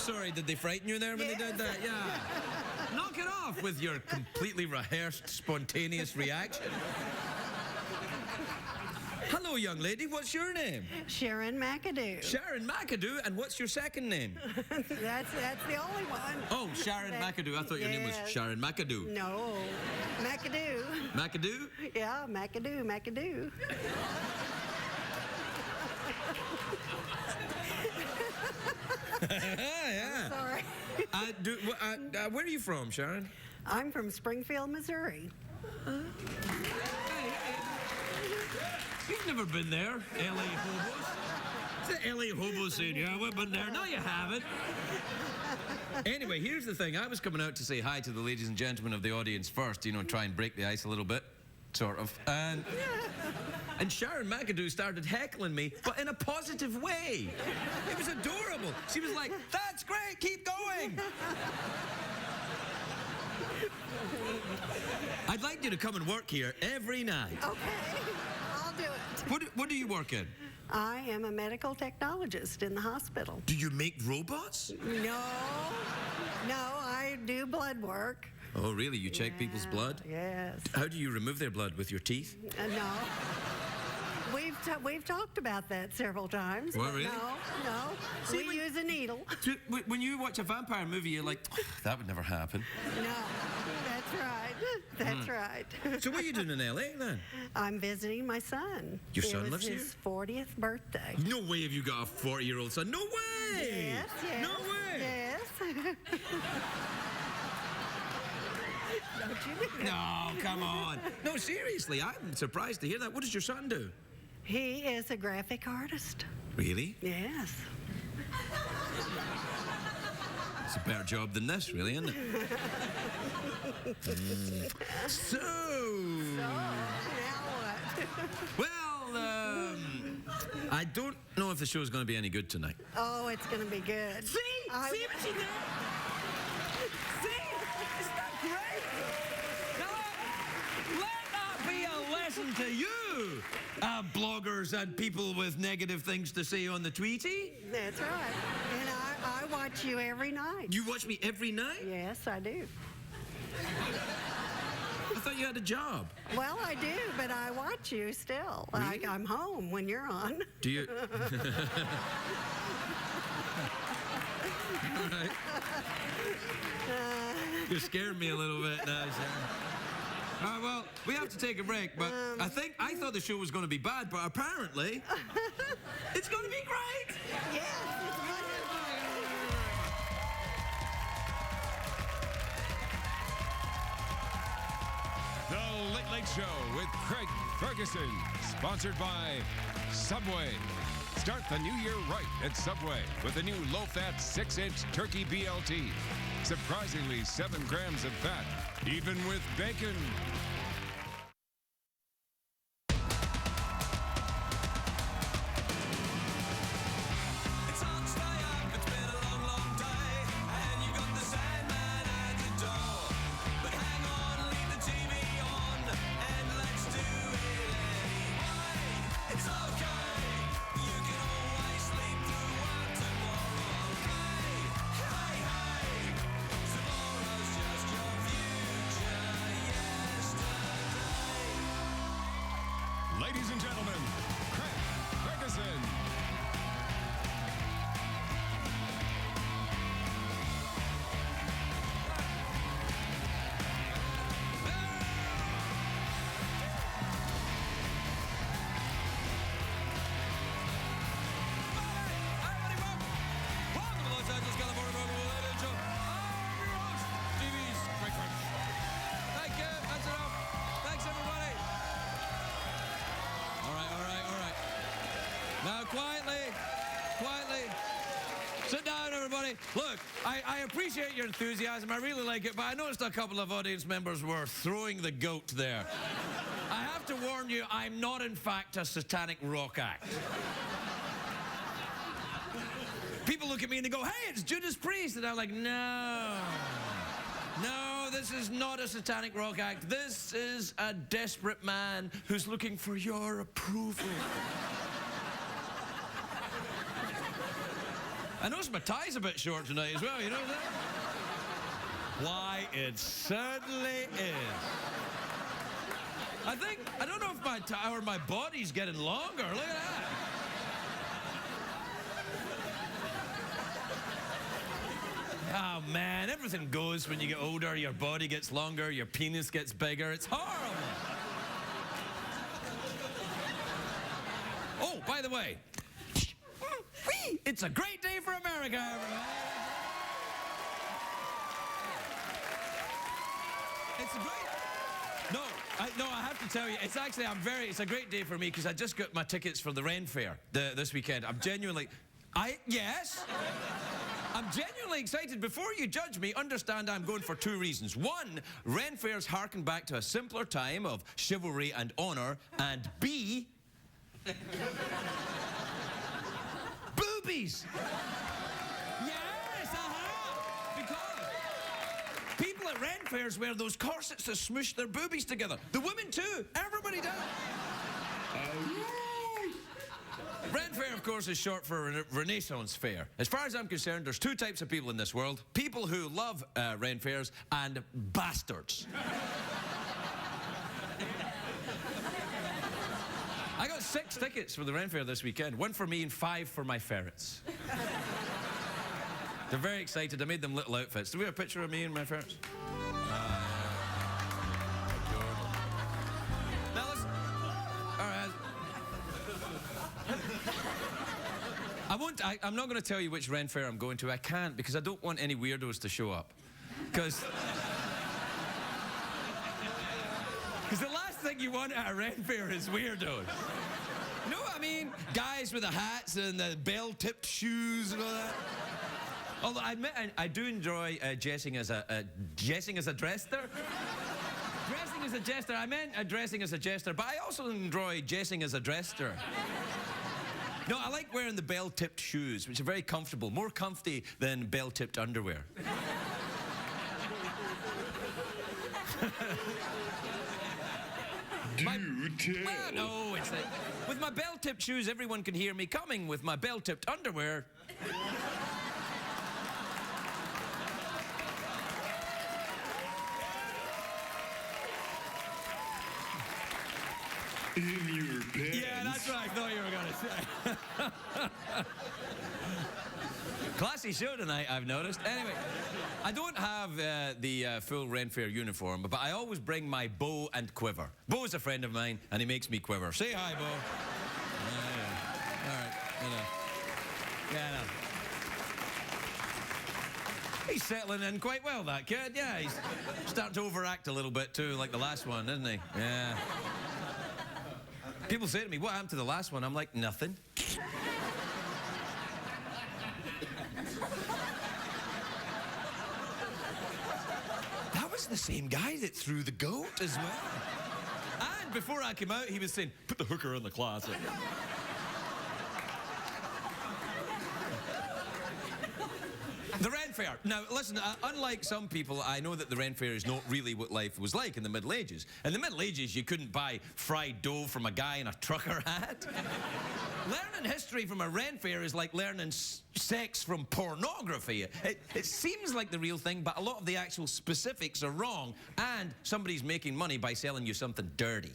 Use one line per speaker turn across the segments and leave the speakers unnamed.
sorry, did they frighten you there when they did that? Yeah. Knock it off with your completely rehearsed, spontaneous reaction. Hello, young lady. What's your name?
Sharon McAdoo.
Sharon McAdoo. And what's your second name?
That's the only one.
Oh, Sharon McAdoo. I thought your name was Sharon McAdoo.
No, McAdoo.
McAdoo?
Yeah, McAdoo.
Yeah.
Sorry.
Where are you from, Sharon?
I'm from Springfield, Missouri.
You've never been there, L.A. hobos. It's the L.A. hobos saying, yeah, we've been there. No, you haven't. Anyway, here's the thing. I was coming out to say hi to the ladies and gentlemen of the audience first, you know, try and break the ice a little bit, sort of. And Sharon McAdoo started heckling me, but in a positive way. It was adorable. She was like, that's great, keep going. I'd like you to come and work here every night.
Okay, I'll do it.
What do you work in?
I am a medical technologist in the hospital.
Do you make robots?
No, I do blood work.
Oh, really? You check people's blood?
Yes.
How do you remove their blood? With your teeth?
No. We've talked about that several times.
What, really?
No. See, we use a needle.
When you watch a vampire movie, you're like, that would never happen.
No, that's right. That's right.
So what are you doing in L.A. then?
I'm visiting my son.
Your son lives here?
It was his 40th birthday.
No way have you got a 40-year-old son. No way!
Yes.
No way!
Yes. Don't you?
No, come on. No, seriously, I'm surprised to hear that. What does your son do?
He is a graphic artist.
Really?
Yes.
It's a better job than this, really, isn't it? So
now what?
Well, I don't know if the show's going to be any good tonight.
Oh, it's going to be good.
See what she did? See? Isn't that great? Now, let that be a lesson to you, bloggers and people with negative things to say on the Tweety.
That's right. And I watch you every night.
You watch me every night?
Yes, I do.
I thought you had a job.
Well, I do, but I watch you still.
Really?
I'm home when you're on.
Do you? All right. You're scaring me a little bit now, Sharon. Well, we have to take a break, but I thought the show was going to be bad, but apparently it's going to be great.
Yes, it's
The Late Late Show with Craig Ferguson, sponsored by Subway. Start the new year right at Subway with the new low-fat 6-inch turkey BLT. Surprisingly 7 grams of fat, even with bacon. Ladies and gentlemen, Craig Ferguson.
Welcome to Los Angeles, California, ladies and gentlemen. I'm your host, TV's Craig Ferguson. Thank you. That's enough. Thanks, everybody. All right. Now, quietly. Sit down, everybody. Look, I appreciate your enthusiasm. I really like it, but I noticed a couple of audience members were throwing the goat there. I have to warn you, I'm not, in fact, a satanic rock act. People look at me and they go, hey, it's Judas Priest. And I'm like, no, this is not a satanic rock act. This is a desperate man who's looking for your approval. I notice my tie's a bit short tonight as well, you know that? Why, it certainly is. I don't know if my tie or my body's getting longer. Look at that. Oh, man, everything goes when you get older. Your body gets longer, your penis gets bigger. It's horrible. Oh, by the way, it's a great day for America, everyone. It's a great... No, I have to tell you, it's actually, it's a great day for me because I just got my tickets for the Ren Fair this weekend. I'm genuinely... Yes? I'm genuinely excited. Before you judge me, understand I'm going for two reasons. One, Ren Fairs harken back to a simpler time of chivalry and honor. And B... boobies! Yes, because people at Ren Fairs wear those corsets that smoosh their boobies together. The women too. Everybody does. Ren Fair, of course, is short for Renaissance Fair. As far as I'm concerned, there's two types of people in this world. People who love Ren Fairs and bastards. I got 6 tickets for the Ren Fair this weekend. 1 for me and 5 for my ferrets. They're very excited. I made them little outfits. Do we have a picture of me and my ferrets? Now listen. All right. I'm not going to tell you which Ren Fair I'm going to. I can't because I don't want any weirdos to show up. Because the last thing you want at a Ren Fair is weirdos. You know what I mean? Guys with the hats and the bell-tipped shoes and all that. Although I admit, I do enjoy dressing as a dressing as a jester. Dressing as a jester. I meant dressing as a jester, but I also enjoy dressing as a dresser. No, I like wearing the bell-tipped shoes, which are very comfortable, more comfy than bell-tipped underwear. Well, no, it's like, with my bell-tipped shoes, everyone can hear me coming. With my bell-tipped underwear...
In your pants.
Yeah, that's what I thought you were going to say. Classy show tonight, I've noticed. Anyway, I don't have the full Ren Fair uniform, but I always bring my bow and quiver. Bo is a friend of mine, and he makes me quiver. Say hi, Bo. Yeah. All right, I know. Yeah, I know. He's settling in quite well, that kid. Yeah, he's starting to overact a little bit, too, like the last one, isn't he? Yeah. People say to me, what happened to the last one? I'm like, nothing. That was the same guy that threw the goat as well. And before I came out, he was saying, put the hooker in the closet. The Ren Fair. Now, listen, unlike some people, I know that the Ren Fair is not really what life was like in the Middle Ages. In the Middle Ages, you couldn't buy fried dough from a guy in a trucker hat. Learning history from a Ren Fair is like learning sex from pornography. It seems like the real thing, but a lot of the actual specifics are wrong, and somebody's making money by selling you something dirty.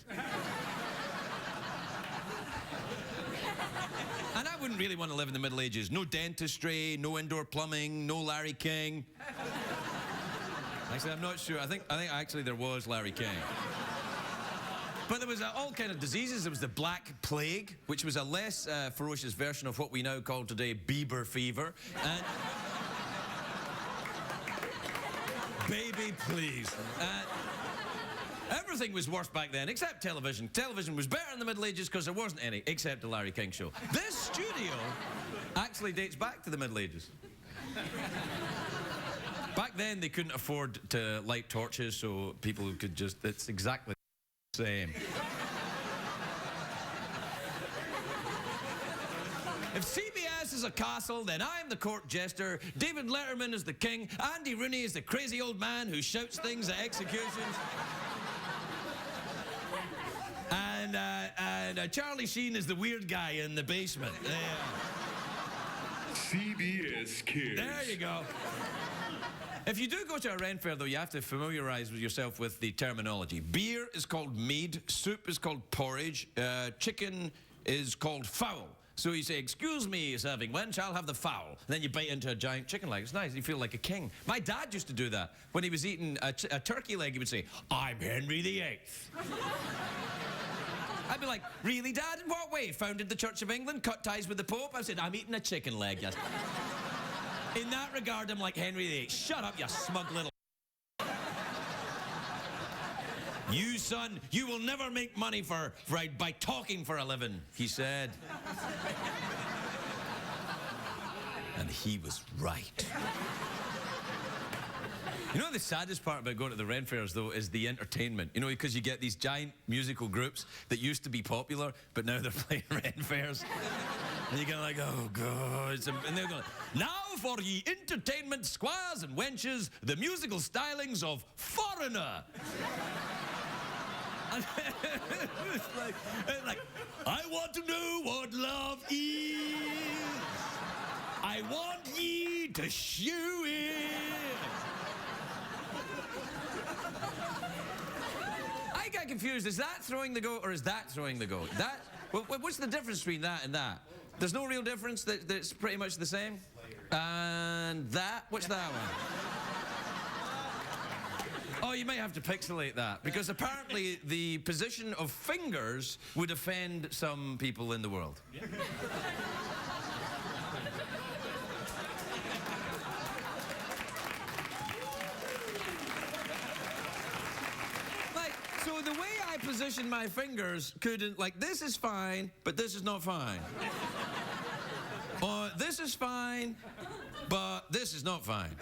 And I wouldn't really want to live in the Middle Ages. No dentistry, no indoor plumbing, no Larry King. Actually, I'm not sure. I think actually there was Larry King. But there was all kind of diseases. There was the Black Plague, which was a less ferocious version of what we now call today Bieber fever. And baby, please. Everything was worse back then, except television. Television was better in the Middle Ages because there wasn't any, except the Larry King show. This studio actually dates back to the Middle Ages. Back then, they couldn't afford to light torches, so people could just... It's exactly the same. If CBS is a castle, then I'm the court jester, David Letterman is the king, Andy Rooney is the crazy old man who shouts things at executions. And Charlie Sheen is the weird guy in the basement. Yeah.
CBS Kids.
There you go. If you do go to a Ren Fair, though, you have to familiarize yourself with the terminology. Beer is called mead, soup is called porridge, chicken is called fowl. So you say, excuse me, serving wench, I'll have the fowl. And then you bite into a giant chicken leg. It's nice, you feel like a king. My dad used to do that. When he was eating a turkey leg, he would say, I'm Henry VIII. I'd be like, really, Dad? In what way? Founded the Church of England, cut ties with the Pope? I said, I'm eating a chicken leg, yes. In that regard, I'm like Henry VIII. Shut up, you smug little... You, son, you will never make money by talking for a living, he said. And he was right. You know the saddest part about going to the Ren Fairs, though, is the entertainment. You know, because you get these giant musical groups that used to be popular, but now they're playing Ren Fairs. And you go like, oh, God. And they're going, now for ye entertainment squires and wenches, the musical stylings of Foreigner. And it's like, I want to know what love is. I want ye to show it. I got confused. Is that throwing the goat or is that throwing the goat? That, what's the difference between that and that? There's no real difference. That's pretty much the same. And that, what's that one? Oh, you might have to pixelate that, because apparently the position of fingers would offend some people in the world. Yeah. So the way I position my fingers couldn't, like, this is fine, but this is not fine. Or this is fine, but this is not fine.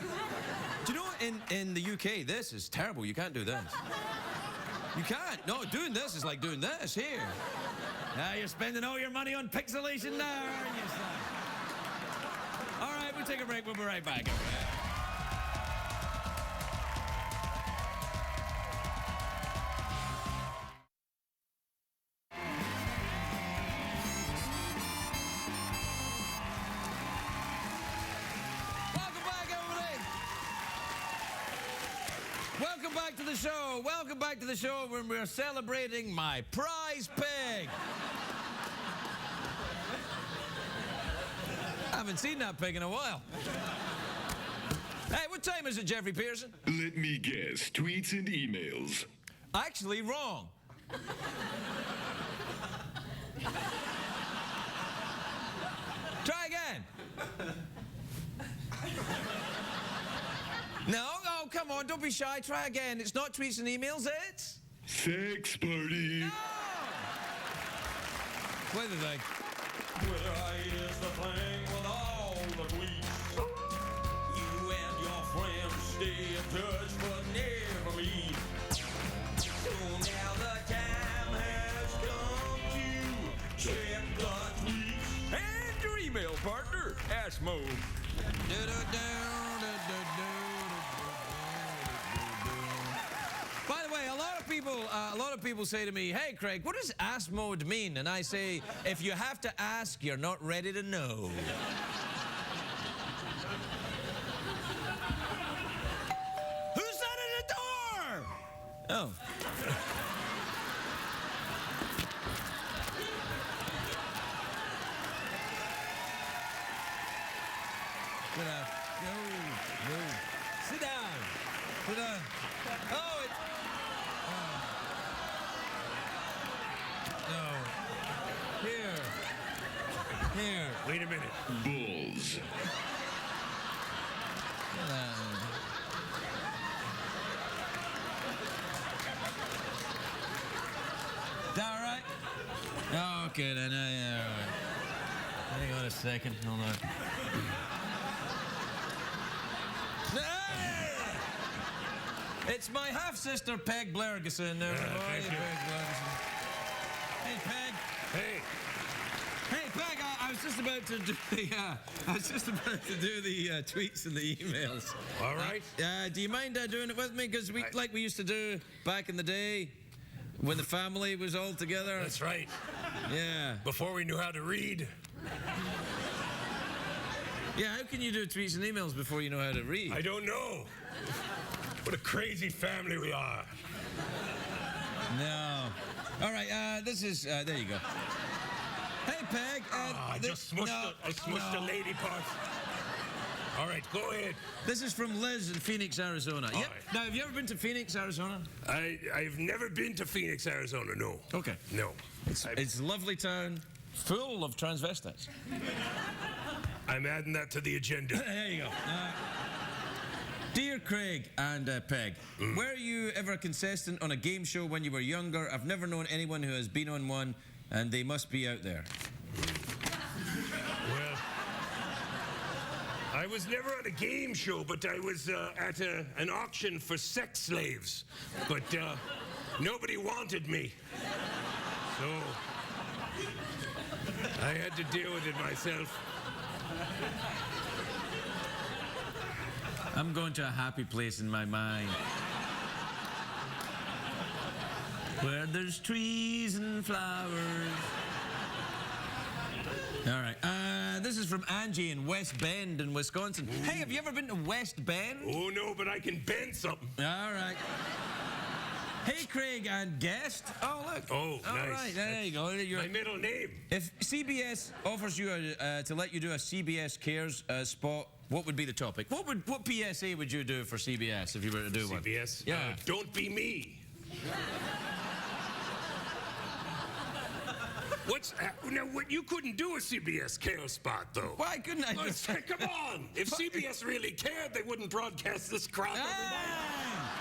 Do you know, in the UK, this is terrible. You can't do this. You can't. No, doing this is like doing this here. Now you're spending all your money on pixelation now, aren't you, son? All right, we'll take a break. We'll be right back. Welcome back to the show. Welcome back to the show when we're celebrating my prize pig. I haven't seen that pig in a while. Hey, what time is it, Jeffrey Pearson?
Let me guess. Tweets and emails.
Actually, wrong. Try again. No, oh, come on, don't be shy. Try again. It's not tweets and emails, it's...
Sex party.
No! Play the thing. Twitter is the thing with all the tweets. You and your friends stay in touch but never meet. So now the time has come to check the tweets. And your email partner, Ash Mode. By the way, a lot of people say to me, hey, Craig, what does ass mode mean? And I say, if you have to ask, you're not ready to know. Who's that at the door? Oh. No. Sit down. Sit down. Oh, it's... No. Here. Wait a minute.
Bulls.
Is that all right? Oh, okay, then. Yeah, all right. Hang on a second. Hold on. It's my half-sister, Peg Ferguson. There's a boy, Peg Ferguson. Hey, Peg.
Hey.
Hey, Peg, I was just about to do the tweets and the emails.
All right.
Do you mind doing it with me? Because like we used to do back in the day when the family was all together.
That's right.
Yeah.
Before we knew how to read.
Yeah, how can you do tweets and emails before you know how to read?
I don't know. What a crazy family we are.
No. All right, this is, there you go. Hey, Peg.
I just smushed a lady part. All right, go ahead.
This is from Liz in Phoenix, Arizona.
All
Yep.
right.
Now, have you ever been to Phoenix, Arizona?
I've never been to Phoenix, Arizona, no.
Okay.
No.
It's a lovely town, full of transvestites.
I'm adding that to the agenda.
There you go. Dear Craig and Peg, were you ever a contestant on a game show when you were younger? I've never known anyone who has been on one, and they must be out there.
Well, I was never on a game show, but I was at an auction for sex slaves. But nobody wanted me. So I had to deal with it myself.
I'm going to a happy place in my mind. Where there's trees and flowers. All right. This is from Angie in West Bend in Wisconsin. Hey, have you ever been to West Bend?
Oh, no, but I can bend something.
All right. Hey, Craig and guest. Oh, look.
Oh,
All
nice.
right, there you go.
My middle name.
If CBS offers you to let you do a CBS Cares spot, what would be the topic? What PSA would you do for CBS if you were to do one?
CBS?
Yeah.
Don't be me. What you couldn't do a CBS Care spot, though.
Why couldn't I
Well,
just...
come on! If CBS really cared, they wouldn't broadcast this crap every night.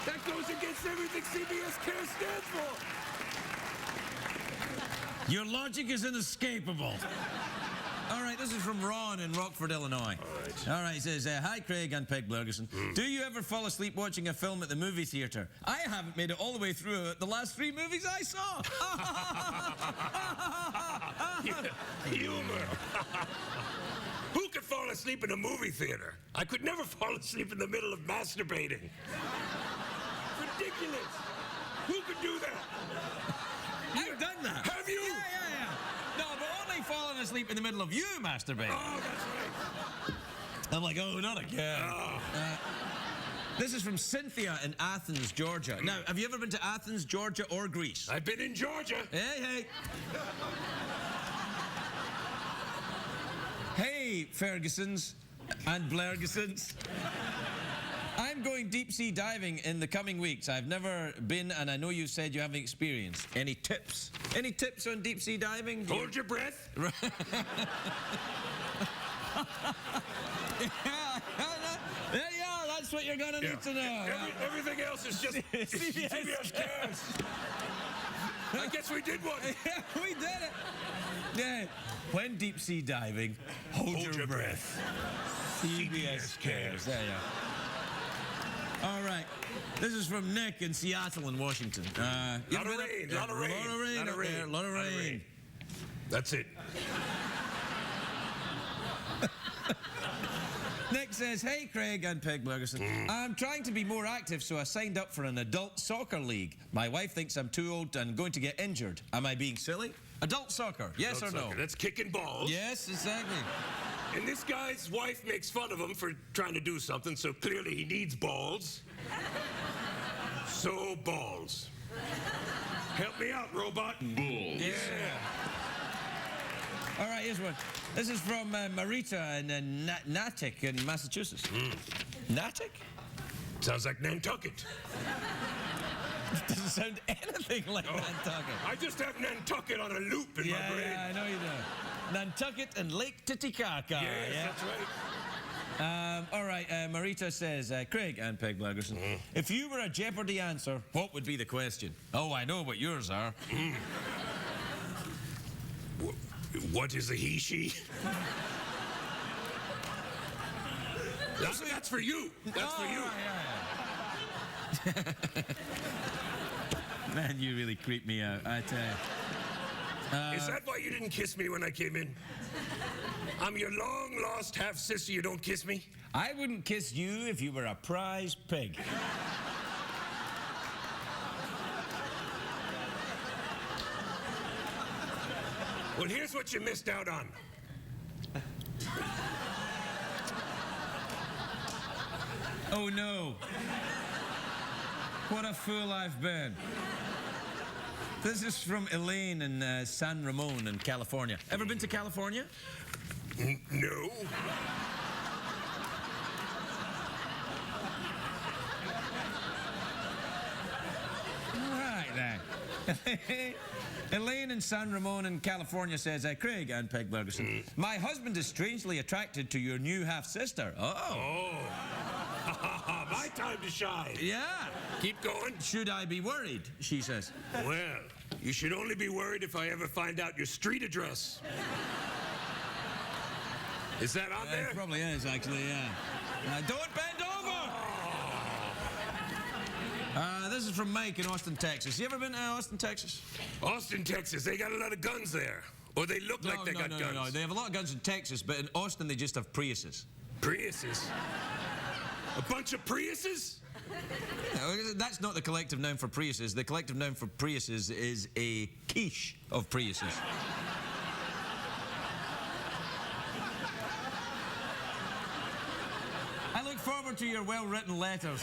That goes against everything CBS Care stands for.
Your logic is inescapable. All right, this is from Ron in Rockford, Illinois. All right, he says, hi, Craig and Peg Ferguson. Do you ever fall asleep watching a film at the movie theater? I haven't made it all the way through the last 3 movies I saw.
Humor. Who could fall asleep in a movie theater? I could never fall asleep in the middle of masturbating. Ridiculous. Who could do that?
I've done that.
Have you?
Yeah. No, but only falling asleep in the middle of you masturbating.
Oh, that's right.
I'm like, oh, not again.
Oh.
This is from Cynthia in Athens, Georgia. Now, have you ever been to Athens, Georgia, or Greece?
I've been in Georgia.
Hey. Hey, Fergusons and Blairgusons. I'm going deep sea diving in the coming weeks. I've never been, and I know you said you haven't experienced. Any tips? Any tips on deep sea diving?
Hold your breath.
There you are. That's what you're going to need to know.
Everything else is just CBS Cares. I guess we did one.
Yeah, we did it. Yeah. When deep sea diving, hold your breath. CBS Cares. There you are. All right. This is from Nick in Seattle in Washington.
Lot of rain.
Lot of rain.
That's it.
Nick says, hey, Craig and Peg Ferguson. I'm trying to be more active, so I signed up for an adult soccer league. My wife thinks I'm too old and going to get injured. Am I being silly? Adult soccer, yes or no?
That's kicking balls.
Yes, exactly.
And this guy's wife makes fun of him for trying to do something, so clearly he needs balls. So, balls. Help me out, robot.
Bulls.
Yeah.
All right, here's one. This is from Marita in Natick in Massachusetts. Natick?
Sounds like Nantucket.
Doesn't sound anything like Nantucket.
I just have Nantucket on a loop in my brain.
Yeah, I know you do. Nantucket and Lake Titicaca.
Yes, that's right.
All right, Marita says, Craig and Peg Ferguson, if you were a Jeopardy answer, what would be the question? Oh, I know what yours are.
What is a he, she? That's for you. That's for you.
Yeah. Man, you really creep me out, I tell you.
Is that why you didn't kiss me when I came in? I'm your long-lost half-sister. You don't kiss me?
I wouldn't kiss you if you were a prize pig.
Well, here's what you missed out on.
Oh no. What a fool I've been. This is from Elaine in San Ramon in California. Ever been to California?
No.
All right then. Elaine in San Ramon in California says, Craig and Peg Ferguson, my husband is strangely attracted to your new half-sister. Oh.
My time to shine.
Yeah.
Keep going.
Should I be worried? She says.
Well, you should only be worried if I ever find out your street address. Is that on there?
It probably is, actually, yeah. Don't bend over! This is from Mike in Austin, Texas. You ever been to Austin, Texas?
Austin, Texas. They got a lot of guns there. Or they look like they got guns.
No. They have a lot of guns in Texas, but in Austin, they just have Priuses.
Priuses? A bunch of Priuses?
No, that's not the collective noun for Priuses. The collective noun for Priuses is a quiche of Priuses. I look forward to your well-written letters.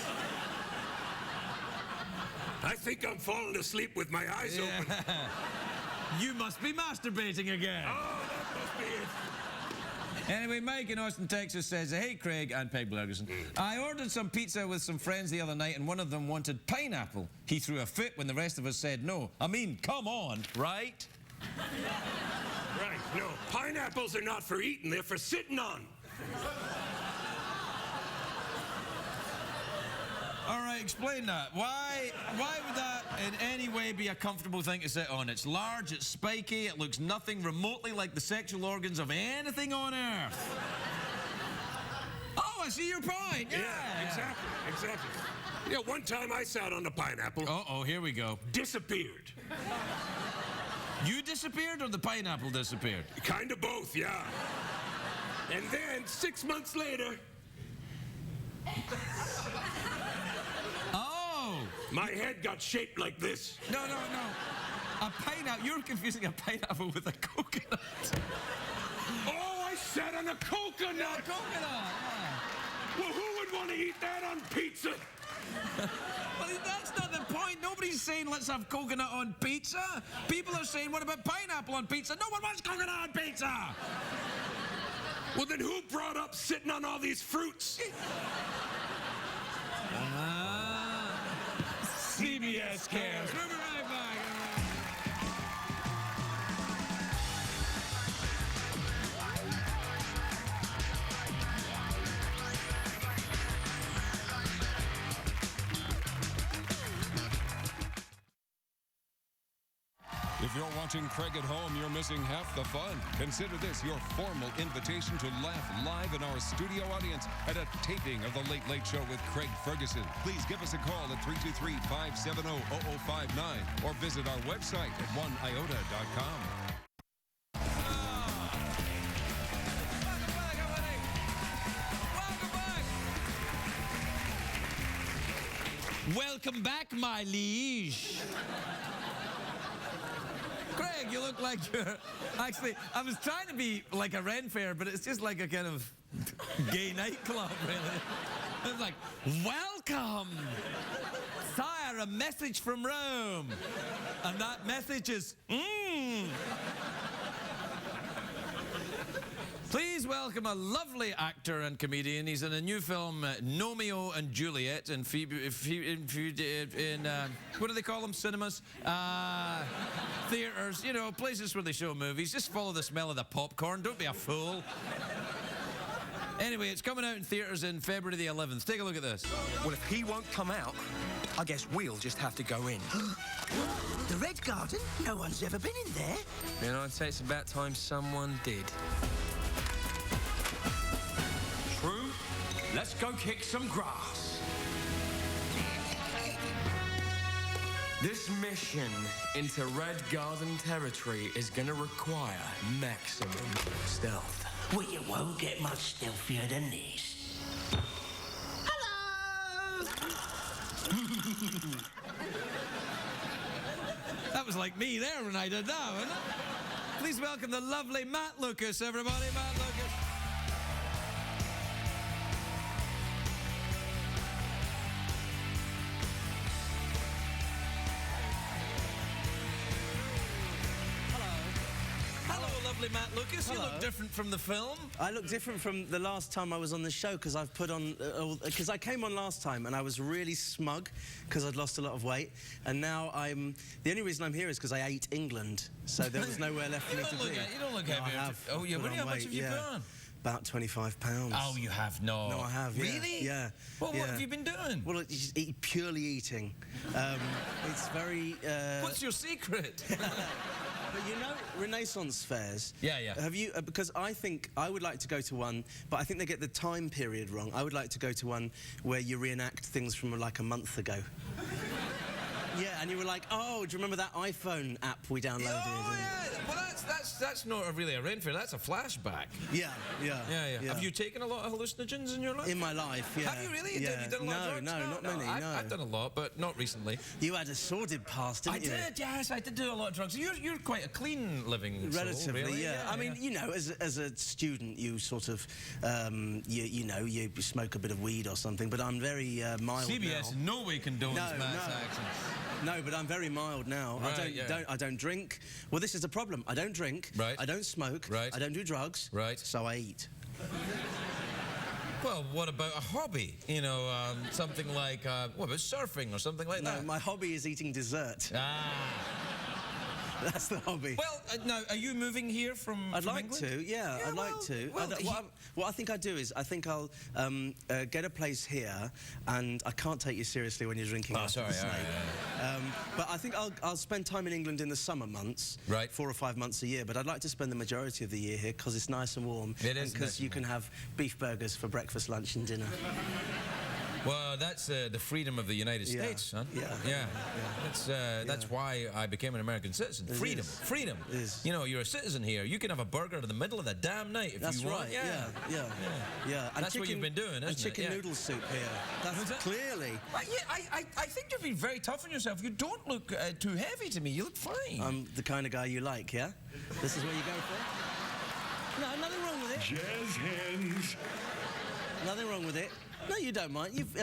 I think I'm falling asleep with my eyes open.
You must be masturbating again.
Oh, that must be it.
Anyway, Mike in Austin, Texas says, hey, Craig and Peg Ferguson. I ordered some pizza with some friends the other night, and one of them wanted pineapple. He threw a fit when the rest of us said no. I mean, come on, right?
Right, no. Pineapples are not for eating, they're for sitting on.
All right, explain that. Why would that in any way be a comfortable thing to sit on? It's large, it's spiky, it looks nothing remotely like the sexual organs of anything on Earth. Oh, I see your point.
Yeah, exactly. Yeah, one time I sat on a pineapple.
Uh-oh, here we go.
Disappeared.
You disappeared or the pineapple disappeared?
Kind of both, yeah. And then 6 months later... my head got shaped like this.
No. A pineapple. You're confusing a pineapple with a coconut.
Oh, I sat on a coconut.
A coconut. Yeah.
Well, who would want to eat that on pizza?
Well, that's not the point. Nobody's saying let's have coconut on pizza. People are saying, what about pineapple on pizza? No one wants coconut on pizza.
Well, then who brought up sitting on all these fruits? CBS cares.
We'll be right back.
If you're watching Craig at home, you're missing half the fun. Consider this your formal invitation to laugh live in our studio audience at a taping of The Late Late Show with Craig Ferguson. Please give us a call at 323-570-0059 or visit our website at oneiota.com.
Welcome back, my liege. Craig, you look like you're... Actually, I was trying to be like a Ren Fair, but it's just like a kind of gay nightclub, really. It's like, welcome! Sire, a message from Rome. And that message is, Please welcome a lovely actor and comedian. He's in a new film, Romeo and Juliet, in what do they call them? Cinemas? Theaters, you know, places where they show movies. Just follow the smell of the popcorn. Don't be a fool. Anyway, it's coming out in theaters in February the 11th. Take a look at this.
Well, if he won't come out, I guess we'll just have to go in.
The Red Garden? No one's ever been in there.
Then I'd say it's about time someone did. True. Let's go kick some grass. This mission into Red Garden territory is going to require maximum stealth.
Well, you won't get much stealthier than this. Hello!
That was like me there when I did that, wasn't it? Please welcome the lovely Matt Lucas, everybody. Matt Lucas. lovely Matt Lucas. You
Hello.
look different from the film.
I look different from the last time I was on the show because I've put on... Because I came on last time and I was really smug because I'd lost a lot of weight. And now I'm... The only reason I'm here is because I ate England. So there was nowhere left for me to be.
You don't look
No,
heavy.
I have.
Oh, yeah.
Put
How
on
much
weight,
have you
yeah.
put on?
About 25 pounds.
Oh, you have not.
No, I have, yeah.
Really?
Yeah.
Well,
yeah.
what have you been doing?
Well, it's purely eating. It's very...
What's your secret?
But you know, Renaissance fairs.
Yeah, yeah.
Have you? Because I think I would like to go to one, but I think they get the time period wrong. I would like to go to one where you reenact things from like a month ago. Yeah, and you were like, oh, do you remember that iPhone app we downloaded?
Oh,
And-
yeah. Well, that's not really a Ren Fair. That's a flashback.
Yeah, yeah.
Yeah. Have you taken a lot of hallucinogens in your life?
In my life, yeah.
Have you really?
Yeah.
Have you done a lot of drugs?
No, not many, no.
I've done a lot, but not recently.
You had a sordid past, didn't you?
Yes, I did do a lot of drugs. You're quite a clean living soul,
Relatively,
really.
yeah. I mean, you know, as a student, you sort of, you smoke a bit of weed or something. But I'm very mild
CBS
now.
in no way condones mass actions.
No, but I'm very mild now.
Right,
I don't drink. Well, this is a problem. I don't drink.
Right.
I don't smoke.
Right.
I don't do drugs.
Right.
So I eat.
Well, what about a hobby? You know, something like, what about surfing or something like
No,
that?
my hobby is eating dessert.
Ah.
That's the hobby.
Well, now, are you moving here from
I'd like
England?
to, yeah, I'd like to.
well,
What I think I'd do is I think I'll get a place here, and I can't take you seriously when you're drinking.
Oh, sorry, all right.
But I think I'll spend time in England in the summer months,
Right.
4 or 5 months a year. But I'd like to spend the majority of the year here because it's nice and warm.
It is
because
nice
you
and
can have beef burgers for breakfast, lunch, and dinner.
Well, that's the freedom of the United
Yeah.
States, son.
Yeah.
That's why I became an American citizen. Freedom,
is.
freedom.
It is.
You know, you're a citizen here. You can have a burger in the middle of the damn night if
That's
you want.
right. Yeah. And
That's what you've been doing, isn't
And
it?
chicken
Yeah.
noodle soup here. That's
What's that?
clearly.
I think you've been very tough on yourself. You don't look too heavy to me. You look fine.
I'm the kind of guy you like, yeah? This is what you go for? No, nothing wrong with it.
Jazz hands.
Nothing wrong with it. No, you don't mind. You've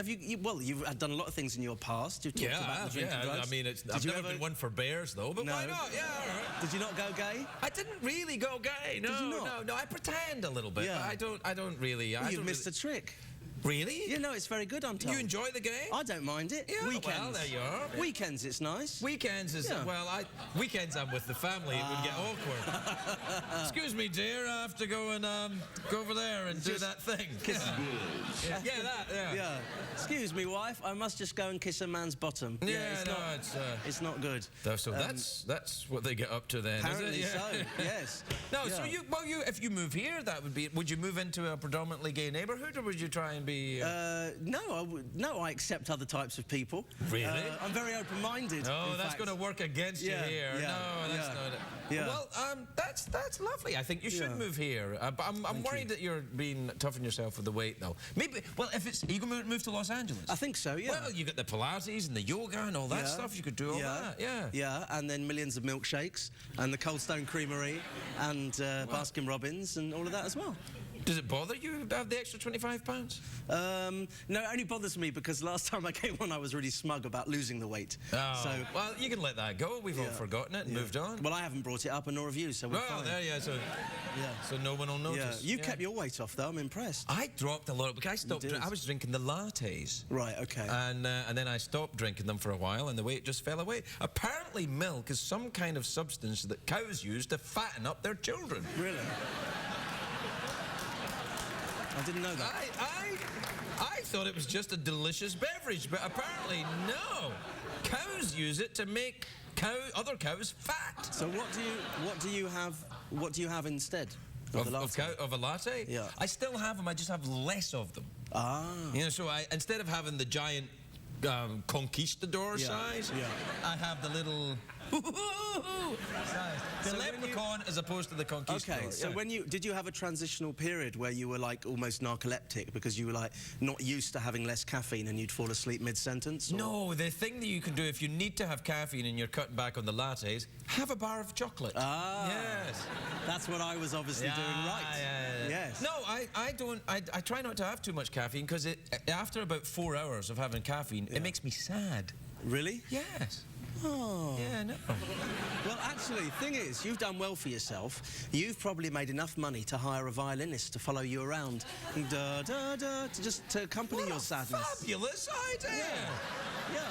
done a lot of things in your past. You've talked about the drinking drugs.
I mean, I've never been one for bears, though, but
No.
why not? Yeah, all right.
Did you not go gay?
I didn't really go gay. No,
Did you not?
no. I pretend a little bit.
Yeah.
But I don't really.
Well,
I
you've
don't
missed
really,
a trick.
Really?
You know, it's very good, I'm told.
You enjoy the game?
I don't mind it.
Yeah,
Weekends.
well, there you are.
Weekends, it's nice.
Weekends is
Yeah.
weekends I'm with the family. It would get awkward. Excuse me, dear. I have to go and go over there and do that thing.
Yeah. Excuse me, wife. I must just go and kiss a man's bottom. It's not good.
So that's what they get up to then.
Apparently
is it?
so. Yes.
No,
Yeah.
so if you move here, that would be. Would you move into a predominantly gay neighbourhood, or would you try and be?
No, I accept other types of people.
Really?
I'm very open-minded.
Oh, that's going to work against you here. No, that's not it.
Yeah.
Well, that's lovely. I think you should move here. But I'm worried that you're being tough on yourself with the weight, though. Maybe. Well, if it's you can move to Los Angeles.
I think so. Yeah.
Well, you got the Pilates and the yoga and all that stuff. You could do all that. Yeah.
Yeah, and then millions of milkshakes and the Cold Stone Creamery and Baskin Robbins and all of that as well.
Does it bother you to have the extra £25?
No, it only bothers me because last time I came on, I was really smug about losing the weight.
Oh,
So,
well, you can let that go. We've all forgotten it and moved on.
well, I haven't brought it up, and nor have you, so we're fine.
So no one will notice.
You've kept your weight off, though. I'm impressed.
I dropped a lot because I stopped.
did.
I was drinking the lattes.
Right, okay.
And then I stopped drinking them for a while, and the weight just fell away. Apparently, milk is some kind of substance that cows use to fatten up their children.
Really? I didn't know that.
I thought it was just a delicious beverage, but apparently no. Cows use it to make other cows fat.
So what do you have? What do you have instead of the latte?
Of a latte?
Yeah.
I still have them. I just have less of them.
Ah.
You know, so instead of having the giant conquistador size, I have the little size. The
So when
leprechaun as opposed to the conquistador.
Okay, so did you have a transitional period where you were like almost narcoleptic because you were like not used to having less caffeine and you'd fall asleep mid-sentence? Or?
No, the thing that you can do if you need to have caffeine and you're cutting back on the lattes, have a bar of chocolate.
Ah.
Yes.
That's what I was obviously doing right.
Yeah.
Yes.
No, I don't. I try not to have too much caffeine because after about 4 hours of having caffeine, it makes me sad.
Really?
Yes.
Oh.
Yeah, no.
Well, actually, actually, thing is, you've done well for yourself. You've probably made enough money to hire a violinist to follow you around, to accompany your sadness.
Fabulous idea.
Yeah.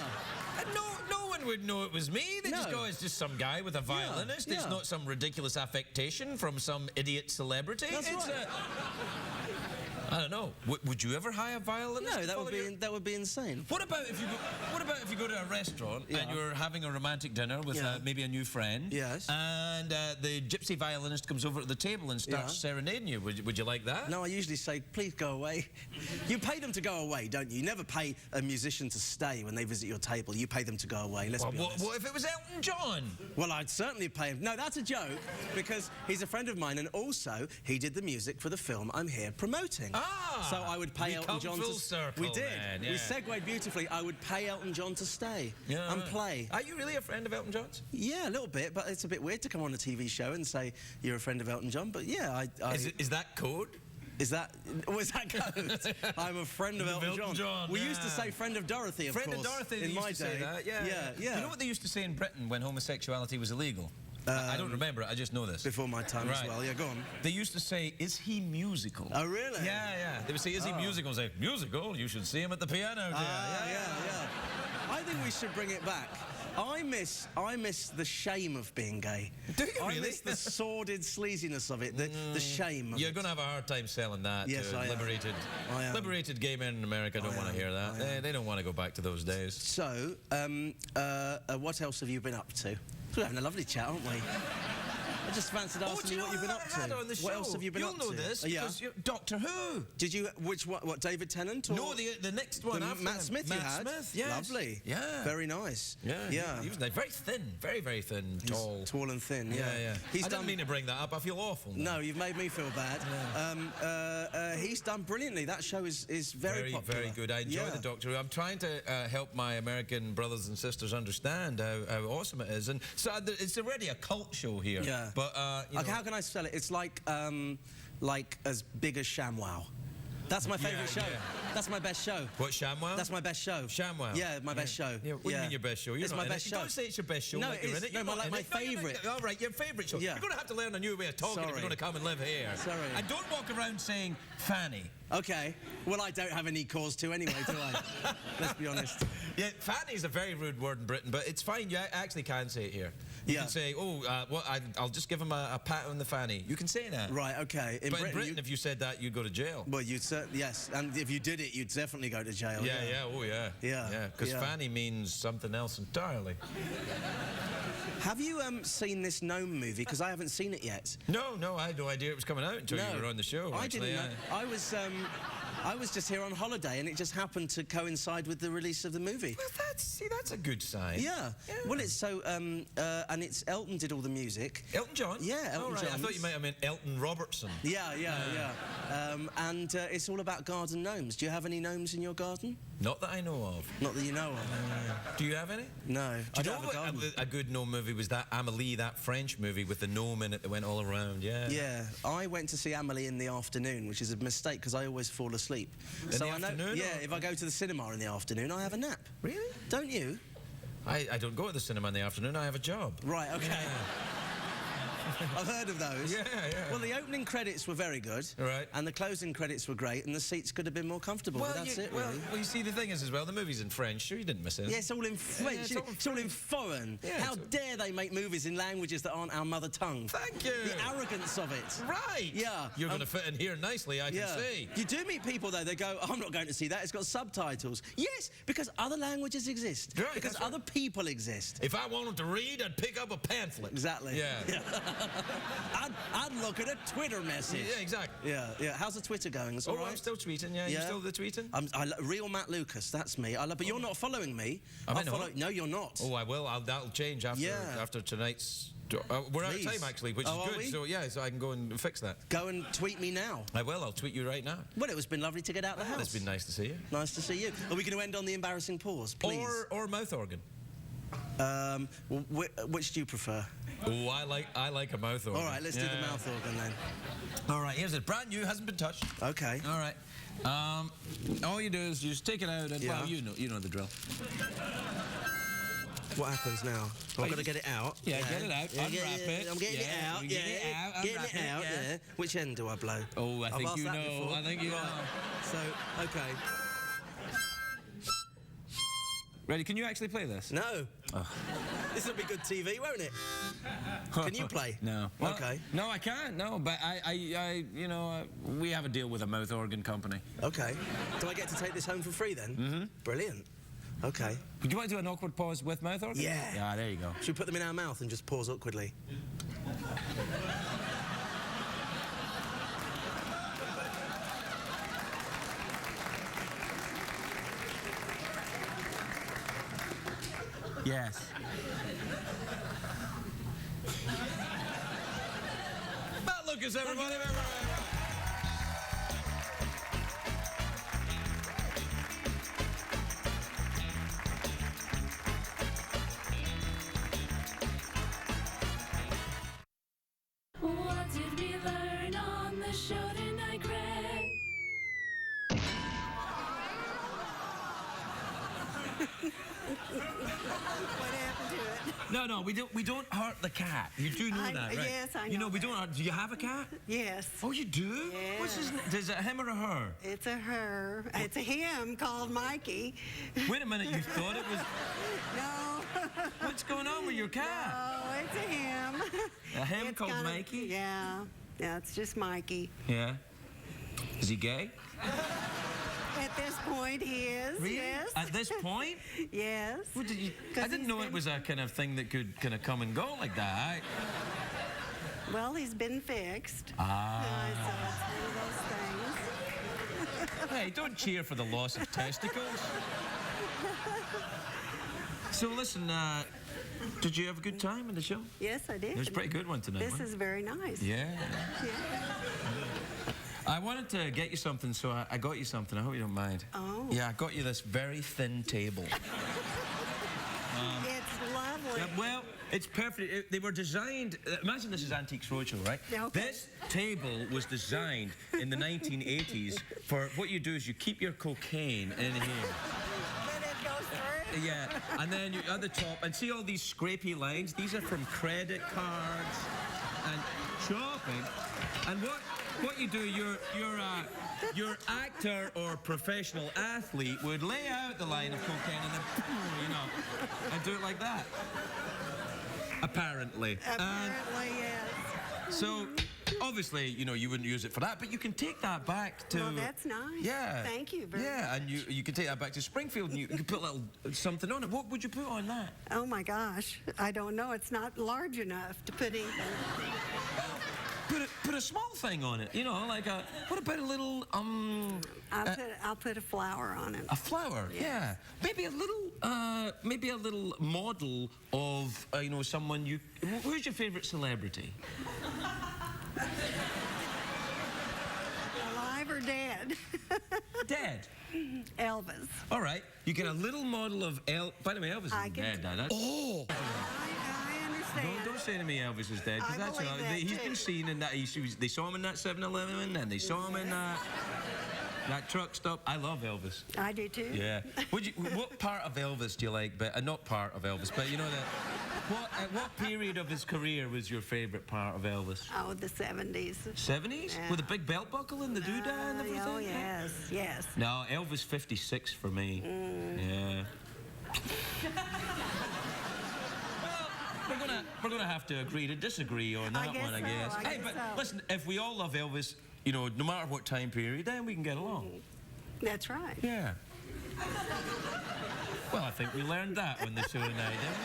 And no one would know it was me. They just
No.
go, it's just some guy with a violinist. It's
yeah.
not some ridiculous affectation from some idiot celebrity.
That's
it's
right.
I don't know. Would you ever hire a violinist?
No,
to
that
follow
would be
you?
that would be insane.
What about if you go to a restaurant and
Yeah.
you're having a romantic dinner with
Yeah.
maybe a new friend?
Yes.
And the gypsy violinist comes over to the table and starts serenading you. Would you like that?
No, I usually say, please go away. You pay them to go away, don't you? You never pay a musician to stay when they visit your table. You pay them to go away, let's be honest.
What if it was Elton John?
Well, I'd certainly pay him. No, that's a joke, because he's a friend of mine, and also he did the music for the film I'm here promoting.
Ah,
so I would pay
we
Elton
come
John
full
to
circle,
We did.
man,
We
yeah.
segued beautifully. I would pay Elton John to stay and play.
Are you really a friend of Elton John's?
Yeah, a little bit, but it's a bit weird to come on a TV show and say you're a friend of Elton John. But yeah,
Is that code?
Was that code? I'm a friend of Elton John. We used to say friend of Dorothy, of
friend
course.
of Dorothy, they
in
used
my
to
day.
say that. Yeah.
Yeah.
You know what they used to say in Britain when homosexuality was illegal? I don't remember it, I just know this.
Before my time as well. Yeah, go on.
They used to say, is he musical?
Oh, really?
Yeah. They would say, is he musical? And say, musical? You should see him at the piano, dear.
Yeah. I think we should bring it back. I miss the shame of being gay.
Do you really?
I miss the sordid sleaziness of it, the shame of
You're
it.
going to have a hard time selling that
Yes,
to
I am.
liberated gay men in America. Don't want to hear that. They don't want to go back to those days.
So, what else have you been up to? We're having a lovely chat, aren't we? I just fancied asking you what you've been up to.
On the
What
show?
else have you been
You'll
up to?
know this
Yeah.
because you're Doctor Who.
Did you, what, David Tennant? Or
No, the next one after
Matt
him.
Smith you had?
Smith, yes.
Lovely.
Yeah.
Very nice.
Yeah. He was very thin, very thin, tall.
He's tall and thin, yeah.
I didn't mean to bring that up. I feel awful now.
No, you've made me feel bad. He's done brilliantly. That show is very popular.
Very good. I enjoy the Doctor Who. I'm trying to help my American brothers and sisters understand how awesome it is. And so it's already a cult show here.
Yeah.
But, you know,
how can I spell it? It's like as big as ShamWow. That's my favourite show.
Yeah.
That's my best show.
What, ShamWow?
That's my best show.
ShamWow?
Yeah, my best show.
Yeah, what do you mean your best show? You're
It's
not
my
in
best
it.
show.
Don't say it's your best show
No,
like
it
you're
is.
in it.
No,
You're not
like
in
my
it. No,
favourite.
all right, your favourite show.
Yeah.
You're going to have to learn a new way of talking if
Sorry.
you're going to come and live here.
Sorry.
And don't walk around saying Fanny.
Okay. Well, I don't have any cause to anyway, do I? Let's be honest.
Yeah, Fanny is a very rude word in Britain, but it's fine. You actually can say it here. You can say, I'll just give him a pat on the fanny. You can say that.
Right, okay.
But in Britain, if you said that, you'd go to jail.
Well, you'd certainly, yes. And if you did it, you'd definitely go to jail.
Yeah, because fanny means something else entirely.
Have you seen this Gnome movie? Because I haven't seen it yet.
No, I had no idea it was coming out until you were on the show.
I
actually.
didn't know. I was just here on holiday, and it just happened to coincide with the release of the movie.
Well, that's a good sign.
Yeah. Well, it's so, and it's Elton did all the music.
Elton John?
Yeah, Elton John.
I thought you might have meant Elton Robertson.
Yeah. And it's all about garden gnomes. Do you have any gnomes in your garden?
Not that I know of.
Not that you know of.
Do you have any?
No.
Do you know what a good gnome movie was? That Amélie, that French movie with the gnome in it that went all around, Yeah,
I went to see Amélie in the afternoon, which is a mistake because I always fall asleep.
In the afternoon?
Yeah, if I go to the cinema in the afternoon, I have a nap.
Really?
Don't you?
I don't go to the cinema in the afternoon, I have a job.
Right, okay.
Yeah.
I've heard of those.
Yeah.
Well, the opening credits were very good.
Right.
And the closing credits were great, and the seats could have been more comfortable. But that's it, really.
Well, you see, the thing is, as well, the movie's in French. Sure, you didn't miss it.
Yeah, it's all in French.
Yeah,
it's all in foreign.
Yeah,
How dare they make movies in languages that aren't our mother tongue?
Thank you.
The arrogance of it.
Right.
Yeah.
You're going to fit in here nicely, I can see.
You do meet people, though, they go, I'm not going to see that, it's got subtitles. Yes, because other languages exist.
Right,
because other people exist.
If I wanted to read, I'd pick up a pamphlet.
Exactly.
Yeah.
I'd look at a Twitter message.
Yeah, exactly.
Yeah. How's the Twitter going? It's all right?
I'm still tweeting, yeah. You still the tweeting?
Real Matt Lucas, that's me. But you're not following me.
Am I not?
No, you're not.
Oh, I will. That'll change after tonight's... we're out of time, actually, which is
are
good.
we?
So, so I can go and fix that.
Go and tweet me now.
I will. I'll tweet you right now.
Well, it's been lovely to get out of the house.
It's been nice to see you.
Nice to see you. Are we going to end on the embarrassing pause, please?
Or mouth organ.
Which do you prefer?
Oh, I like a mouth organ.
All right, let's do the mouth organ then.
All right, here's it. Brand new, hasn't been touched.
Okay.
All right. All you do is you just take it out and, well, you know the drill.
What happens now? I've got to get it out.
Yeah, get it out. Unwrap it.
I'm getting it out.
Get it out.
Getting
Unwrap
it out.
yeah.
Yeah. Which end do I blow?
Oh, I
I've
think
asked
you
that
know.
before.
I think you know.
So, okay.
Ready? Can you actually play this?
No. This will be good TV, won't it? Can you play?
No. Well,
Okay.
No, I can't. No, but we have a deal with a mouth organ company.
Okay. Do I get to take this home for free then? Mm-hmm. Brilliant. Okay.
Do you want to do an awkward pause with mouth organ?
Yeah.
Yeah, there you go.
Should we put them in our mouth and just pause awkwardly?
Yes. Matt Lucas, everybody.
What did we learn on the show tonight, Craig?
What happened to it?
No, we don't hurt the cat. You do know that, right?
Yes, I know.
You know we don't hurt. Do you have a cat?
Yes.
Oh, you do?
Yeah.
What's his name? Is it him or a her?
It's a her. It's a him called Mikey.
Wait a minute, you thought it was...
No.
What's going on with your cat?
Oh, it's a him.
A him
It's
called
kinda-
Mikey?
Yeah. Yeah, it's just Mikey.
Yeah. Is he gay?
At this point, he is.
Really?
Yes.
At this point?
Yes.
What did you...
'Cause
I didn't
he's
know it
been-
was a kind of thing that could kind of come and go like that.
Well, he's been fixed.
Ah.
So it's one of those things.
Hey, don't cheer for the loss of testicles. So listen, did you have a good time in the show?
Yes, I did.
It was a pretty good one tonight.
This
wasn't
is very nice.
it? Yeah.
Yeah.
I wanted to get you something, so I got you something. I hope you don't mind.
Oh.
Yeah, I got you this very thin table.
It's lovely.
Yeah, well, it's perfect. They were designed. Imagine this is Antiques Roadshow, right?
Yeah, okay.
This table was designed in the 1980s for what you do is you keep your cocaine in here.
Then it goes through.
Yeah, and then you at the top, and see all these scrapey lines? These are from credit cards and shopping. And what you do, your actor or professional athlete would lay out the line of cocaine and then, and do it like that. Apparently.
Apparently, yes.
So, obviously, you wouldn't use it for that, but you can take that back to...
Well, that's nice.
Yeah.
Thank you very
Yeah,
much.
and you can take that back to Springfield and you can put a little something on it. What would you put on that?
Oh, my gosh. I don't know. It's not large enough to put anything.
Put a small thing on it, like a... What about a little,
I'll put a flower on it.
A flower, yeah. Maybe a little model of, someone you... Who's your favourite celebrity?
Alive or dead?
Dead.
Elvis.
All right. You get a little model of By the way, Elvis
I
isn't
can-
dead now. That's...
I understand.
Don't say to me Elvis is dead, because
I
that's
believe
all.
that,
He's
too.
been seen in that. They saw him in that 7-Eleven, and they saw him in that truck stop. I love Elvis.
I do too.
Yeah. What part of Elvis do you like? But not part of Elvis, but that. What period of his career was your favourite part of Elvis?
Oh, the 70s.
70s?
Yeah.
With a big belt buckle and the doodah and everything?
Oh, yes, yes.
No, Elvis 56 for me. Yeah. Well, we're gonna have to agree to disagree on that
guess
one, I
so,
guess.
I
Hey,
guess
but
so.
listen, if we all love Elvis, no matter what time period, then we can get along.
That's right.
Yeah. Well, I think we learned that on the show tonight, didn't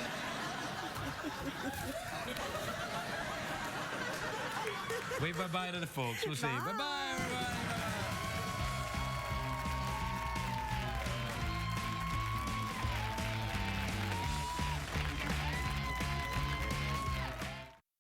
we? Wave bye-bye to the folks. We'll see. Bye-bye, everybody.